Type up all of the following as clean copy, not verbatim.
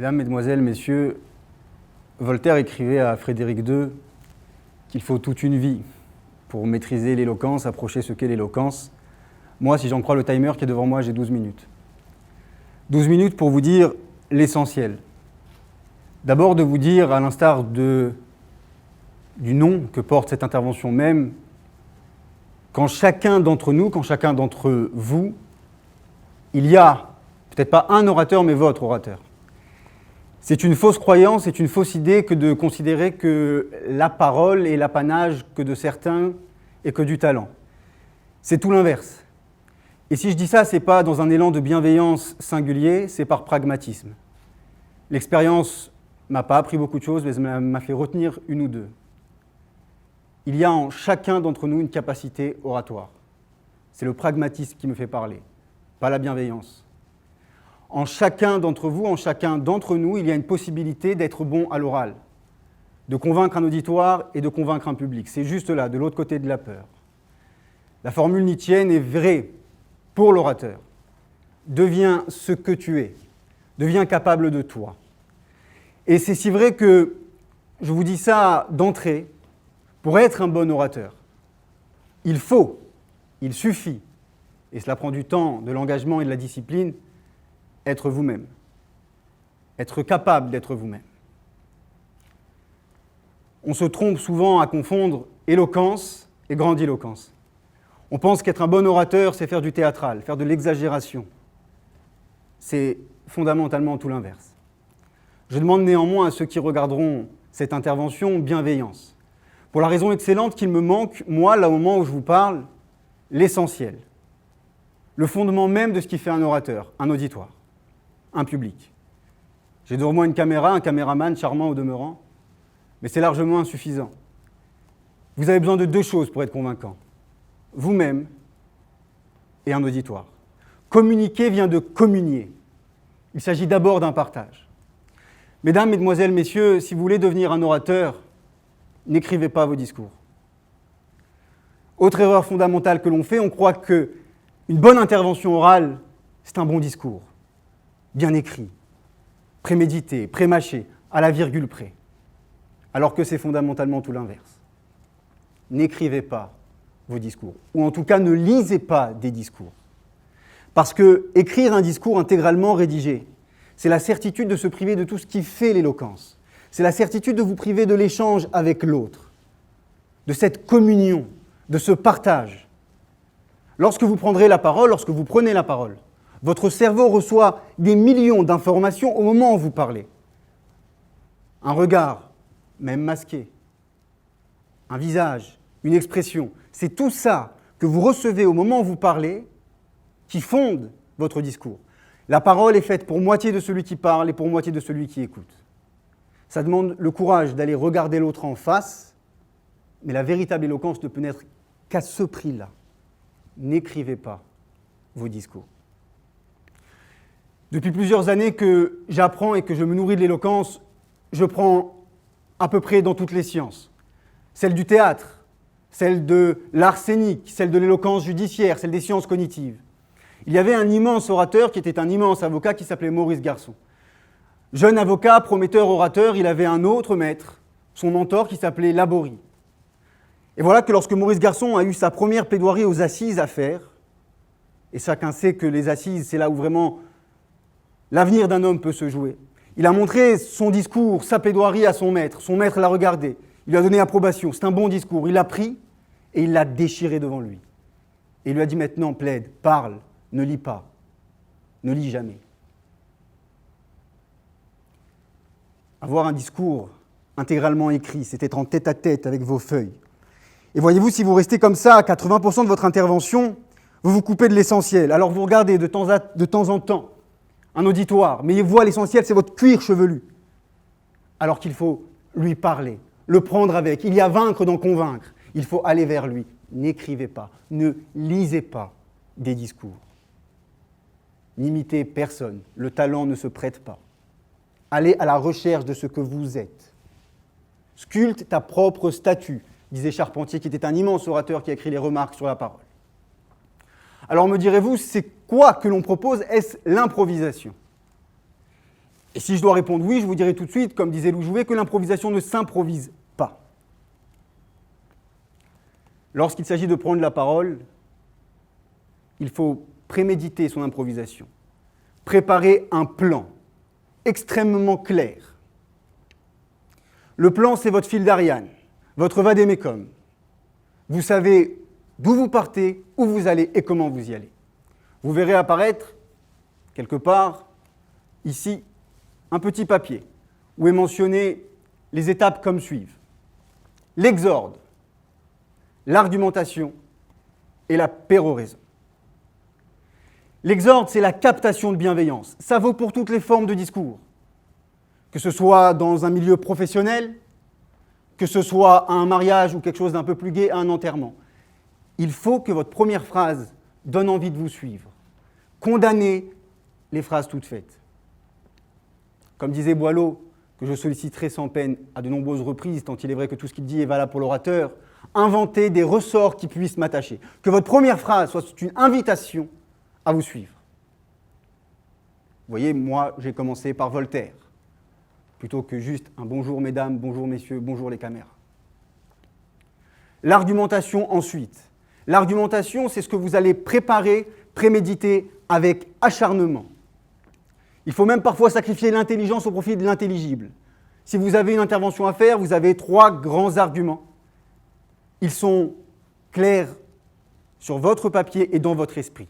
Mesdames, Mesdemoiselles, Messieurs, Voltaire écrivait à Frédéric II qu'il faut toute une vie pour maîtriser l'éloquence, approcher ce qu'est l'éloquence. Moi, si j'en crois le timer qui est devant moi, j'ai 12 minutes. 12 minutes pour vous dire l'essentiel. D'abord de vous dire, à l'instar du nom que porte cette intervention même, quand chacun d'entre nous, quand chacun d'entre vous, il y a peut-être pas un orateur, mais votre orateur. C'est une fausse croyance, c'est une fausse idée que de considérer que la parole est l'apanage que de certains et que du talent. C'est tout l'inverse. Et si je dis ça, ce n'est pas dans un élan de bienveillance singulier, c'est par pragmatisme. L'expérience ne m'a pas appris beaucoup de choses, mais elle m'a fait retenir une ou deux. Il y a en chacun d'entre nous une capacité oratoire. C'est le pragmatisme qui me fait parler, pas la bienveillance. En chacun d'entre vous, en chacun d'entre nous, il y a une possibilité d'être bon à l'oral, de convaincre un auditoire et de convaincre un public. C'est juste là, de l'autre côté de la peur. La formule nietzschéenne est vraie pour l'orateur. Deviens ce que tu es, deviens capable de toi. Et c'est si vrai que je vous dis ça d'entrée, pour être un bon orateur, il suffit, et cela prend du temps, de l'engagement et de la discipline, être vous-même, être capable d'être vous-même. On se trompe souvent à confondre éloquence et grandiloquence. On pense qu'être un bon orateur, c'est faire du théâtral, faire de l'exagération. C'est fondamentalement tout l'inverse. Je demande néanmoins à ceux qui regarderont cette intervention bienveillance, pour la raison excellente qu'il me manque, moi, là au moment où je vous parle, l'essentiel, le fondement même de ce qui fait un orateur, un auditoire. Un public. J'ai devant moi une caméra, un caméraman charmant au demeurant, mais c'est largement insuffisant. Vous avez besoin de deux choses pour être convaincant. Vous-même et un auditoire. Communiquer vient de communier. Il s'agit d'abord d'un partage. Mesdames, Mesdemoiselles, Messieurs, si vous voulez devenir un orateur, n'écrivez pas vos discours. Autre erreur fondamentale que l'on fait, on croit qu'une bonne intervention orale, c'est un bon discours. Bien écrit, prémédité, prémâché, à la virgule près. Alors que c'est fondamentalement tout l'inverse. N'écrivez pas vos discours, ou en tout cas ne lisez pas des discours. Parce que écrire un discours intégralement rédigé, c'est la certitude de se priver de tout ce qui fait l'éloquence. C'est la certitude de vous priver de l'échange avec l'autre, de cette communion, de ce partage. Lorsque vous prendrez la parole, lorsque vous prenez la parole, votre cerveau reçoit des millions d'informations au moment où vous parlez. Un regard, même masqué, un visage, une expression, c'est tout ça que vous recevez au moment où vous parlez qui fonde votre discours. La parole est faite pour moitié de celui qui parle et pour moitié de celui qui écoute. Ça demande le courage d'aller regarder l'autre en face, mais la véritable éloquence ne peut naître qu'à ce prix-là. N'écrivez pas vos discours. Depuis plusieurs années que j'apprends et que je me nourris de l'éloquence, je prends à peu près dans toutes les sciences. Celle du théâtre, celle de l'art scénique, celle de l'éloquence judiciaire, celle des sciences cognitives. Il y avait un immense orateur qui était un immense avocat qui s'appelait Maurice Garçon. Jeune avocat, prometteur orateur, il avait un autre maître, son mentor qui s'appelait Laborie. Et voilà que lorsque Maurice Garçon a eu sa première plaidoirie aux assises à faire, et chacun sait que les assises, c'est là où vraiment l'avenir d'un homme peut se jouer. Il a montré son discours, sa plaidoirie à son maître l'a regardé, il lui a donné approbation, c'est un bon discours, il l'a pris et il l'a déchiré devant lui. Et il lui a dit maintenant, plaide, parle, ne lis pas, ne lis jamais. Avoir un discours intégralement écrit, c'est être en tête-à-tête avec vos feuilles. Et voyez-vous, si vous restez comme ça, à 80% de votre intervention, vous vous coupez de l'essentiel. Alors vous regardez de temps en temps un auditoire, mais il voit l'essentiel, c'est votre cuir chevelu. Alors qu'il faut lui parler, le prendre avec. Il y a vaincre dans convaincre. Il faut aller vers lui. N'écrivez pas, ne lisez pas des discours. N'imitez personne. Le talent ne se prête pas. Allez à la recherche de ce que vous êtes. Sculpte ta propre statue, disait Charpentier, qui était un immense orateur qui a écrit les remarques sur la parole. Alors me direz-vous, c'est quoi que l'on propose? Est-ce l'improvisation? Et si je dois répondre oui, je vous dirai tout de suite, comme disait Louis Jouvet, que l'improvisation ne s'improvise pas. Lorsqu'il s'agit de prendre la parole, il faut préméditer son improvisation, préparer un plan extrêmement clair. Le plan, c'est votre fil d'Ariane, votre vade-mecum. Vous savez d'où vous partez, où vous allez et comment vous y allez. Vous verrez apparaître, quelque part, ici, un petit papier où est mentionné les étapes comme suivent. L'exorde, l'argumentation et la péroraison. L'exorde, c'est la captation de bienveillance. Ça vaut pour toutes les formes de discours. Que ce soit dans un milieu professionnel, que ce soit à un mariage ou quelque chose d'un peu plus gai, à un enterrement. Il faut que votre première phrase donne envie de vous suivre. Condamnez les phrases toutes faites. Comme disait Boileau, que je solliciterai sans peine à de nombreuses reprises, tant il est vrai que tout ce qu'il dit est valable pour l'orateur, inventez des ressorts qui puissent m'attacher. Que votre première phrase soit une invitation à vous suivre. Vous voyez, moi, j'ai commencé par Voltaire, plutôt que juste un bonjour mesdames, bonjour messieurs, bonjour les caméras. L'argumentation ensuite. L'argumentation, c'est ce que vous allez préparer, préméditer avec acharnement. Il faut même parfois sacrifier l'intelligence au profit de l'intelligible. Si vous avez une intervention à faire, vous avez 3 grands arguments. Ils sont clairs sur votre papier et dans votre esprit.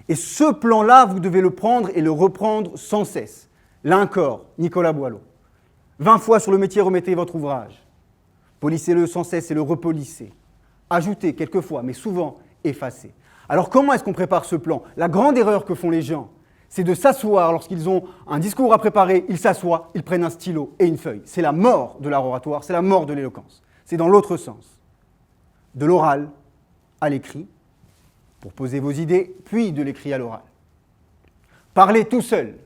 Et ce plan-là, vous devez le prendre et le reprendre sans cesse. Là encore, Nicolas Boileau. 20 fois sur le métier, remettez votre ouvrage. Polissez-le sans cesse et le repolissez. Ajoutez quelquefois, mais souvent effacez. Alors comment est-ce qu'on prépare ce plan? La grande erreur que font les gens, c'est de s'asseoir lorsqu'ils ont un discours à préparer, ils s'assoient, ils prennent un stylo et une feuille. C'est la mort de l'art oratoire, c'est la mort de l'éloquence. C'est dans l'autre sens. De l'oral à l'écrit, pour poser vos idées, puis de l'écrit à l'oral. Parlez tout seul,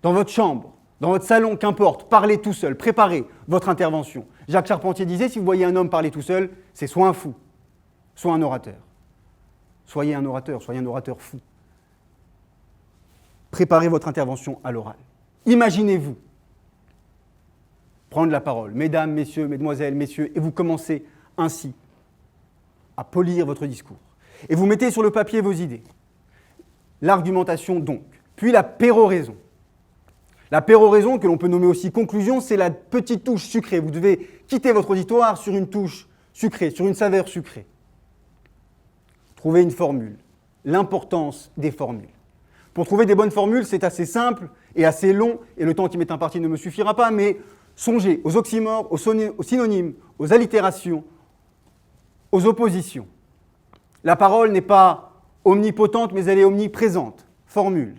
dans votre chambre, dans votre salon, qu'importe, parlez tout seul, préparez votre intervention. Jacques Charpentier disait, si vous voyez un homme parler tout seul, c'est soit un fou, soit un orateur. Soyez un orateur fou. Préparez votre intervention à l'oral. Imaginez-vous prendre la parole, mesdames, messieurs, mesdemoiselles, messieurs, et vous commencez ainsi à polir votre discours. Et vous mettez sur le papier vos idées. L'argumentation donc, puis la péroraison. La péroraison, que l'on peut nommer aussi conclusion, c'est la petite touche sucrée. Vous devez quitter votre auditoire sur une touche sucrée, sur une saveur sucrée. Trouvez une formule. L'importance des formules. Pour trouver des bonnes formules, c'est assez simple et assez long, et le temps qui m'est imparti ne me suffira pas, mais songez aux oxymores, aux synonymes, aux allitérations, aux oppositions. La parole n'est pas omnipotente, mais elle est omniprésente. Formule.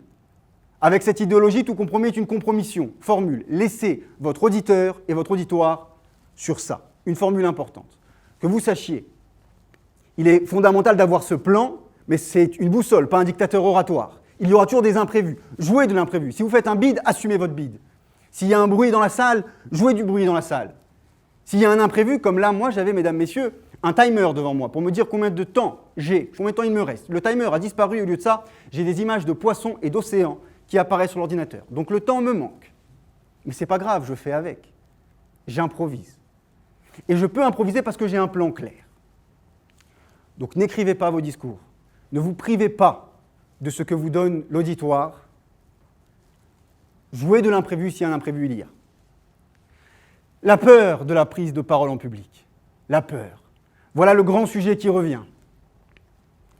Avec cette idéologie, tout compromis est une compromission. Formule. Laissez votre auditeur et votre auditoire sur ça. Une formule importante. Que vous sachiez, il est fondamental d'avoir ce plan, mais c'est une boussole, pas un dictateur oratoire. Il y aura toujours des imprévus. Jouez de l'imprévu. Si vous faites un bide, assumez votre bide. S'il y a un bruit dans la salle, jouez du bruit dans la salle. S'il y a un imprévu, comme là, moi, j'avais, mesdames, messieurs, un timer devant moi pour me dire combien de temps j'ai, combien de temps il me reste. Le timer a disparu, au lieu de ça, j'ai des images de poissons et d'océans qui apparaissent sur l'ordinateur. Donc le temps me manque. Mais c'est pas grave, je fais avec. J'improvise. Et je peux improviser parce que j'ai un plan clair. Donc n'écrivez pas vos discours. Ne vous privez pas de ce que vous donne l'auditoire. Jouez de l'imprévu si un imprévu il y a. La peur de la prise de parole en public. La peur. Voilà le grand sujet qui revient.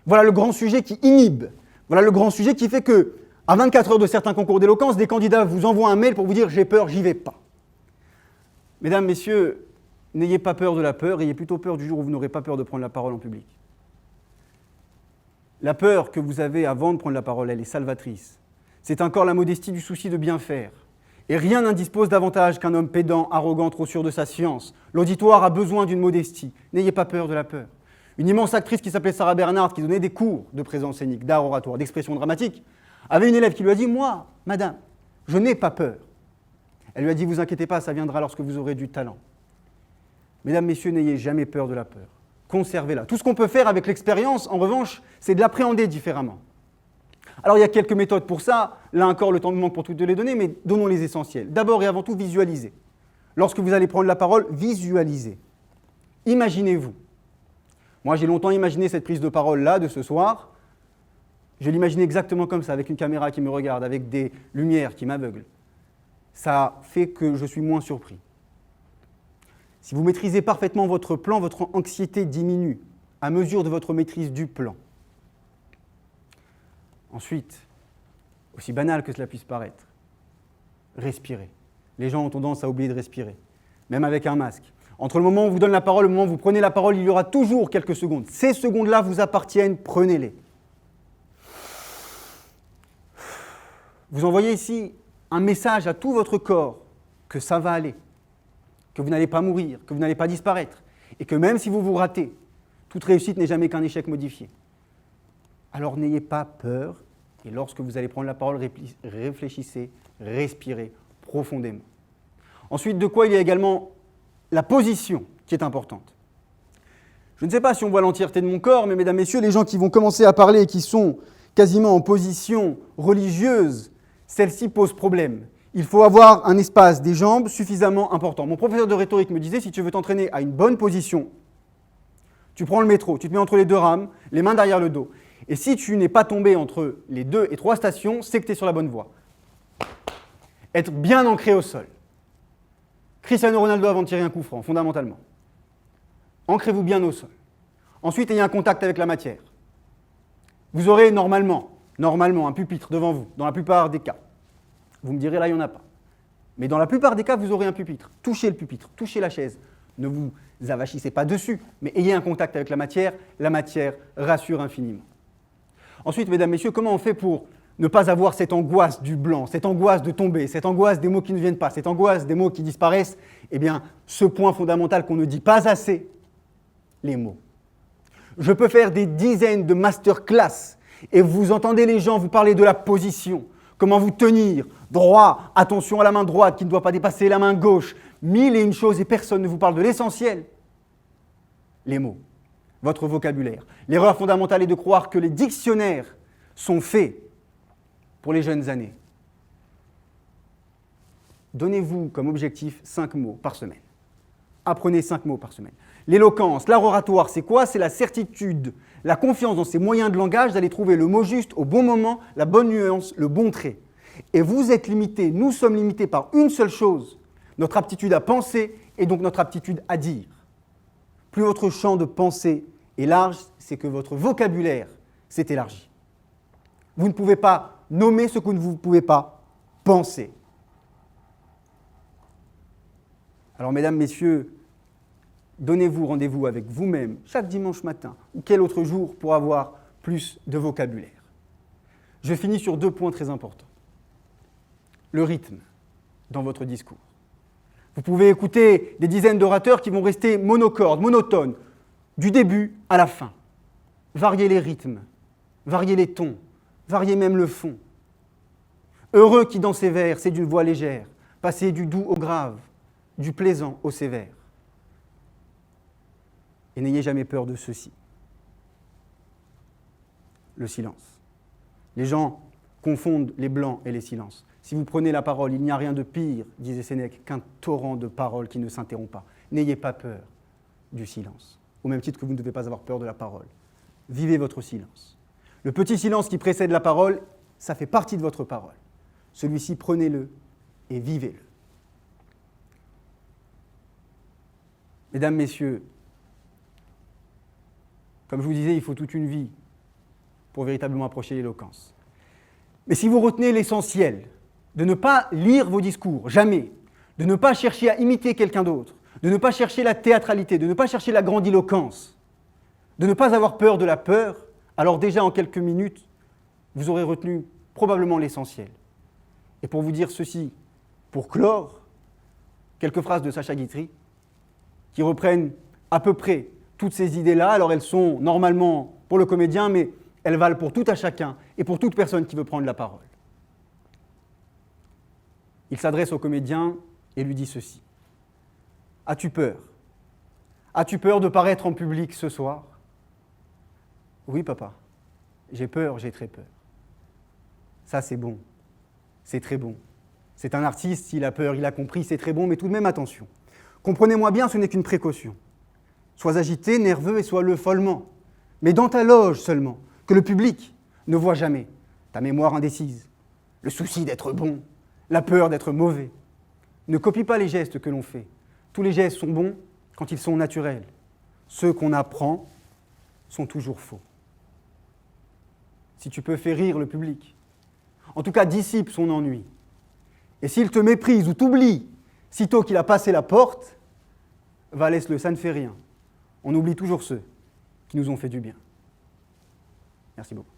Voilà le grand sujet qui inhibe. Voilà le grand sujet qui fait que, à 24 heures de certains concours d'éloquence, des candidats vous envoient un mail pour vous dire « j'ai peur, j'y vais pas ». Mesdames, messieurs, n'ayez pas peur de la peur, ayez plutôt peur du jour où vous n'aurez pas peur de prendre la parole en public. La peur que vous avez avant de prendre la parole, elle est salvatrice. C'est encore la modestie du souci de bien faire. Et rien n'indispose davantage qu'un homme pédant, arrogant, trop sûr de sa science. L'auditoire a besoin d'une modestie. N'ayez pas peur de la peur. Une immense actrice qui s'appelait Sarah Bernhardt, qui donnait des cours de présence scénique, d'art oratoire, d'expression dramatique, avait une élève qui lui a dit « Moi, madame, je n'ai pas peur ». Elle lui a dit « Vous inquiétez pas, ça viendra lorsque vous aurez du talent ». Mesdames, messieurs, n'ayez jamais peur de la peur. Conservez-la. Tout ce qu'on peut faire avec l'expérience, en revanche, c'est de l'appréhender différemment. Alors il y a quelques méthodes pour ça, là encore le temps me manque pour toutes les donner, mais donnons les essentiels. D'abord et avant tout, visualisez. Lorsque vous allez prendre la parole, visualisez. Imaginez-vous. Moi j'ai longtemps imaginé cette prise de parole-là, de ce soir. Je l'imaginais exactement comme ça, avec une caméra qui me regarde, avec des lumières qui m'aveuglent. Ça fait que je suis moins surpris. Si vous maîtrisez parfaitement votre plan, votre anxiété diminue à mesure de votre maîtrise du plan. Ensuite, aussi banal que cela puisse paraître, respirez. Les gens ont tendance à oublier de respirer, même avec un masque. Entre le moment où on vous donne la parole et le moment où vous prenez la parole, il y aura toujours quelques secondes. Ces secondes-là vous appartiennent, prenez-les. Vous envoyez ici un message à tout votre corps que ça va aller, que vous n'allez pas mourir, que vous n'allez pas disparaître, et que même si vous vous ratez, toute réussite n'est jamais qu'un échec modifié. Alors n'ayez pas peur, et lorsque vous allez prendre la parole, réfléchissez, respirez profondément. Ensuite, de quoi il y a également la position qui est importante. Je ne sais pas si on voit l'entièreté de mon corps, mais mesdames, messieurs, les gens qui vont commencer à parler et qui sont quasiment en position religieuse, celle-ci pose problème. Il faut avoir un espace des jambes suffisamment important. Mon professeur de rhétorique me disait, si tu veux t'entraîner à une bonne position, tu prends le métro, tu te mets entre les deux rames, les mains derrière le dos. Et si tu n'es pas tombé entre les 2 et 3 stations, c'est que tu es sur la bonne voie. Être bien ancré au sol. Cristiano Ronaldo avant de tirer un coup franc, fondamentalement. Ancrez-vous bien au sol. Ensuite, ayez un contact avec la matière. Vous aurez normalement un pupitre devant vous, dans la plupart des cas. Vous me direz, là, il n'y en a pas. Mais dans la plupart des cas, vous aurez un pupitre. Touchez le pupitre, touchez la chaise. Ne vous avachissez pas dessus, mais ayez un contact avec la matière. La matière rassure infiniment. Ensuite, mesdames, messieurs, comment on fait pour ne pas avoir cette angoisse du blanc, cette angoisse de tomber, cette angoisse des mots qui ne viennent pas, cette angoisse des mots qui disparaissent? Eh bien, ce point fondamental qu'on ne dit pas assez, les mots. Je peux faire des dizaines de masterclass et vous entendez les gens vous parler de la position, comment vous tenir droit, attention à la main droite qui ne doit pas dépasser la main gauche, 1001 choses et personne ne vous parle de l'essentiel. Les mots, votre vocabulaire. L'erreur fondamentale est de croire que les dictionnaires sont faits pour les jeunes années. Donnez-vous comme objectif 5 mots par semaine. Apprenez 5 mots par semaine. L'éloquence, l'art oratoire, c'est quoi? C'est la certitude, la confiance dans ses moyens de langage d'aller trouver le mot juste au bon moment, la bonne nuance, le bon trait. Et vous êtes limité, nous sommes limités par une seule chose, notre aptitude à penser et donc notre aptitude à dire. Plus votre champ de pensée est large, c'est que votre vocabulaire s'est élargi. Vous ne pouvez pas nommer ce que vous ne pouvez pas penser. Alors, mesdames, messieurs, donnez-vous rendez-vous avec vous-même chaque dimanche matin ou quel autre jour pour avoir plus de vocabulaire. Je finis sur 2 points très importants. Le rythme dans votre discours. Vous pouvez écouter des dizaines d'orateurs qui vont rester monocordes, monotones, du début à la fin. Variez les rythmes, variez les tons, variez même le fond. Heureux qui dans ses vers, c'est d'une voix légère, passez du doux au grave, du plaisant au sévère. Et n'ayez jamais peur de ceci. Le silence. Les gens confondent les blancs et les silences. Si vous prenez la parole, il n'y a rien de pire, disait Sénèque, qu'un torrent de paroles qui ne s'interrompt pas. N'ayez pas peur du silence, au même titre que vous ne devez pas avoir peur de la parole. Vivez votre silence. Le petit silence qui précède la parole, ça fait partie de votre parole. Celui-ci, prenez-le et vivez-le. Mesdames, messieurs, comme je vous disais, il faut toute une vie pour véritablement approcher l'éloquence. Mais si vous retenez l'essentiel, de ne pas lire vos discours, jamais, de ne pas chercher à imiter quelqu'un d'autre, de ne pas chercher la théâtralité, de ne pas chercher la grandiloquence, de ne pas avoir peur de la peur, alors déjà en quelques minutes, vous aurez retenu probablement l'essentiel. Et pour vous dire ceci, pour clore, quelques phrases de Sacha Guitry qui reprennent à peu près toutes ces idées-là. Alors elles sont normalement pour le comédien, mais elles valent pour tout à chacun et pour toute personne qui veut prendre la parole. Il s'adresse au comédien et lui dit ceci. As-tu peur? As-tu peur de paraître en public ce soir? Oui, papa. J'ai peur, j'ai très peur. Ça, c'est bon. C'est très bon. C'est un artiste, il a peur, il a compris, c'est très bon, mais tout de même, attention. Comprenez-moi bien, ce n'est qu'une précaution. Sois agité, nerveux et sois-le follement. Mais dans ta loge seulement, que le public ne voit jamais. Ta mémoire indécise, le souci d'être bon, la peur d'être mauvais. Ne copie pas les gestes que l'on fait. Tous les gestes sont bons quand ils sont naturels. Ceux qu'on apprend sont toujours faux. Si tu peux faire rire le public, en tout cas dissipe son ennui. Et s'il te méprise ou t'oublie, sitôt qu'il a passé la porte, va laisse-le, ça ne fait rien. On oublie toujours ceux qui nous ont fait du bien. Merci beaucoup.